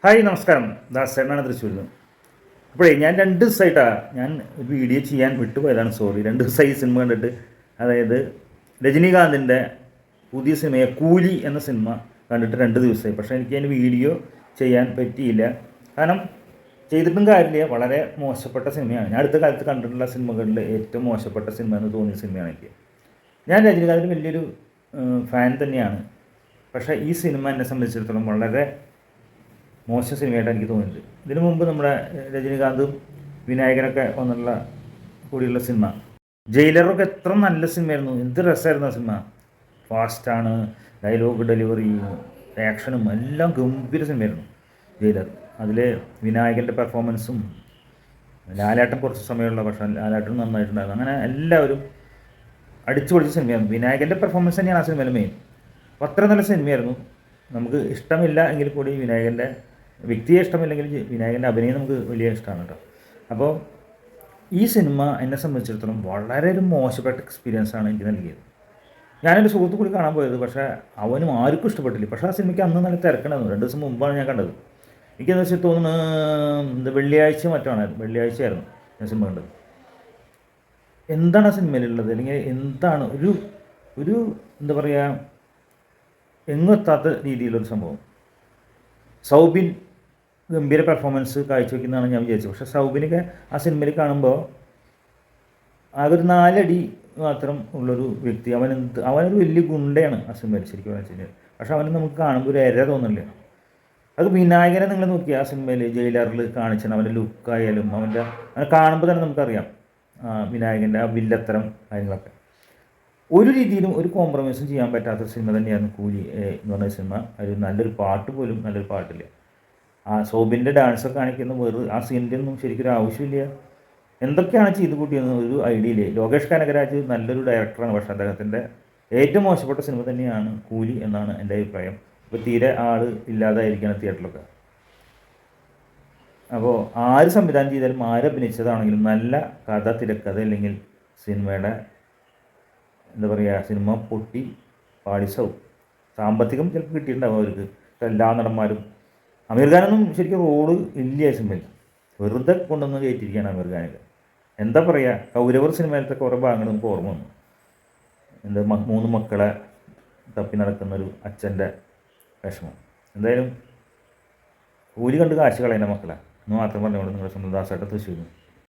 Hi നമസ്കാരം, ദാസേനാണ് തൃശ്ശൂരിൽ നിന്ന്. അപ്പോഴേ ഞാൻ 2 ദിവസമായിട്ടാണ് ഞാൻ ഒരു വീഡിയോ ചെയ്യാൻ വിട്ടുപോയതാണ്. സോറി. 2 ദിവസമായി ഈ സിനിമ കണ്ടിട്ട്. അതായത് രജനീകാന്തിൻ്റെ പുതിയ സിനിമയെ കൂലി എന്ന സിനിമ കണ്ടിട്ട് 2 ദിവസമായി. പക്ഷേ എനിക്ക് അതിന് വീഡിയോ ചെയ്യാൻ പറ്റിയില്ല. കാരണം ചെയ്തിട്ടും കാര്യമില്ല. വളരെ മോശപ്പെട്ട സിനിമയാണ്. ഞാൻ അടുത്ത കാലത്ത് കണ്ടിട്ടുള്ള സിനിമകളിൽ ഏറ്റവും മോശപ്പെട്ട സിനിമ എന്ന് തോന്നിയ സിനിമയാണ് എനിക്ക്. ഞാൻ രജനീകാന്തിന് വലിയൊരു ഫാൻ തന്നെയാണ്. പക്ഷേ ഈ സിനിമ എന്നെ സംബന്ധിച്ചിടത്തോളം വളരെ മോശം സിനിമയായിട്ട് എനിക്ക് തോന്നിയിട്ടുണ്ട്. ഇതിനു മുമ്പ് നമ്മുടെ രജനീകാന്തും വിനായകനൊക്കെ വന്നുള്ള കൂടിയുള്ള സിനിമ ജയിലറൊക്കെ എത്ര നല്ല സിനിമയായിരുന്നു, എന്ത് രസമായിരുന്നു ആ സിനിമ. ഫാസ്റ്റാണ്, ഡയലോഗ് ഡെലിവറിയും ആക്ഷനും എല്ലാം ഗംഭീര സിനിമയായിരുന്നു ജയിലർ. അതിൽ വിനായകൻ്റെ പെർഫോമൻസും ലാലേട്ടൻ കുറച്ച് സമയമുള്ള, പക്ഷേ ലാലേട്ടൻ നന്നായിട്ടുണ്ടായിരുന്നു. അങ്ങനെ എല്ലാവരും അടിച്ചു പൊളിച്ച സിനിമയായിരുന്നു. വിനായകൻ്റെ പെർഫോമൻസ് തന്നെയാണ് ആ സിനിമയിൽ മെയിൻ. അപ്പോൾ അത്ര നല്ല സിനിമയായിരുന്നു. നമുക്ക് ഇഷ്ടമില്ല എങ്കിൽ കൂടി വിനായകൻ്റെ വ്യക്തിയെ ഇഷ്ടമില്ലെങ്കിൽ വിനായകൻ്റെ അഭിനയം നമുക്ക് വലിയ ഇഷ്ടമാണ് കേട്ടോ. അപ്പോൾ ഈ സിനിമ എന്നെ സംബന്ധിച്ചിടത്തോളം വളരെ ഒരു മോശപ്പെട്ട എക്സ്പീരിയൻസാണ് എനിക്ക് നൽകിയത്. ഞാനെൻ്റെ സുഹൃത്തു കൂടി കാണാൻ പോയത്, പക്ഷേ അവനും ആർക്കും ഇഷ്ടപ്പെട്ടില്ല. പക്ഷേ ആ സിനിമയ്ക്ക് അന്ന് നല്ല തിരക്കണ്ടായിരുന്നു. 2 ദിവസം മുമ്പാണ് ഞാൻ കണ്ടത്. എനിക്കെന്ന് വെച്ചാൽ തോന്നുന്നു വെള്ളിയാഴ്ച വെള്ളിയാഴ്ചയായിരുന്നു ഞാൻ സിനിമ കണ്ടത്. എന്താണ് ആ സിനിമയിലുള്ളത്, അല്ലെങ്കിൽ എന്താണ് ഒരു എന്താ പറയുക, എങ്ങെത്താത്ത രീതിയിലൊരു സംഭവം. സൗബിൻ ഗംഭീര പെർഫോമൻസ് കാഴ്ചവെക്കുന്നതാണ് ഞാൻ വിചാരിച്ചത്. പക്ഷേ സൗബിനൊക്കെ ആ സിനിമയിൽ കാണുമ്പോൾ ആകെ ഒരു 4 അടി മാത്രം ഉള്ളൊരു വ്യക്തി. അവനൊരു വലിയ ഗുണ്ടയാണ് ആ സിനിമയിൽ ശരിക്കും പറഞ്ഞു കഴിഞ്ഞാൽ. പക്ഷേ അവന് നമുക്ക് കാണുമ്പോൾ ഒരു എര തോന്നില്ല. അത് വിനായകനെ നിങ്ങൾ നോക്കി ആ സിനിമയിൽ ജയിലറിൽ കാണിച്ചാണ് അവൻ്റെ ലുക്കായാലും അവനെ കാണുമ്പോൾ തന്നെ നമുക്കറിയാം വിനായകൻ്റെ ആ വില്ലത്തരം കാര്യങ്ങളൊക്കെ. ഒരു രീതിയിലും ഒരു കോംപ്രമൈസും ചെയ്യാൻ പറ്റാത്ത സിനിമ തന്നെയാണ് കൂലി എന്ന് പറഞ്ഞ സിനിമ. അതിൽ നല്ലൊരു പാട്ട് പോലും നല്ലൊരു പാട്ടില്ല. ആ സോബിൻ്റെ ഡാൻസൊക്കെ കാണിക്കുന്ന ആ സീനിൻ്റെ ഒന്നും ശരിക്കൊരു ആവശ്യമില്ല. എന്തൊക്കെയാണ് ചെയ്ത് കൂട്ടിയെന്ന് ഒരു ഐഡിയ ഇല്ലേ. ലോകേഷ് കനകരാജ് നല്ലൊരു ഡയറക്ടറാണ്, പക്ഷേ അദ്ദേഹത്തിൻ്റെ ഏറ്റവും മോശപ്പെട്ട സിനിമ തന്നെയാണ് കൂലി എന്നാണ് എൻ്റെ അഭിപ്രായം. ഇപ്പോൾ തീരെ ആൾ ഇല്ലാതായിരിക്കുകയാണ് തിയേറ്ററിലൊക്കെ. അപ്പോൾ ആര് സംവിധാനം ചെയ്താലും ആര് അഭിനയിച്ചതാണെങ്കിലും നല്ല കഥ, തിരക്കഥ അല്ലെങ്കിൽ സിനിമയുടെ എന്താ പറയുക, സിനിമ പൊട്ടി പാളിസാവും. സാമ്പത്തികം ചിലപ്പോൾ കിട്ടിയിട്ടുണ്ടാവും അവർക്ക്. എല്ലാ നടന്മാരും അമീർ ഖാനൊന്നും ശരിക്കും റോള് ഇല്ല സിനിമയിൽ. വെറുതെ കൊണ്ടുവന്ന് കയറ്റിയിരിക്കുകയാണ് അമീർ ഖാനൊക്കെ. എന്താ പറയുക, കൗരവർ സിനിമയിലത്തെ കുറേ ഭാഗങ്ങൾ നമുക്ക് ഓർമ്മ വന്നു. 3 മക്കളെ തപ്പി നടക്കുന്നൊരു അച്ഛൻ്റെ വിഷമം. എന്തായാലും കൂലി കണ്ട് കാശ് കളയുന്ന മക്കളെ എന്ന് മാത്രം പറഞ്ഞുകൊണ്ട് നിങ്ങളുടെ സ്വന്തം ദാസേട്ടൻ തൃശ്ശൂർ.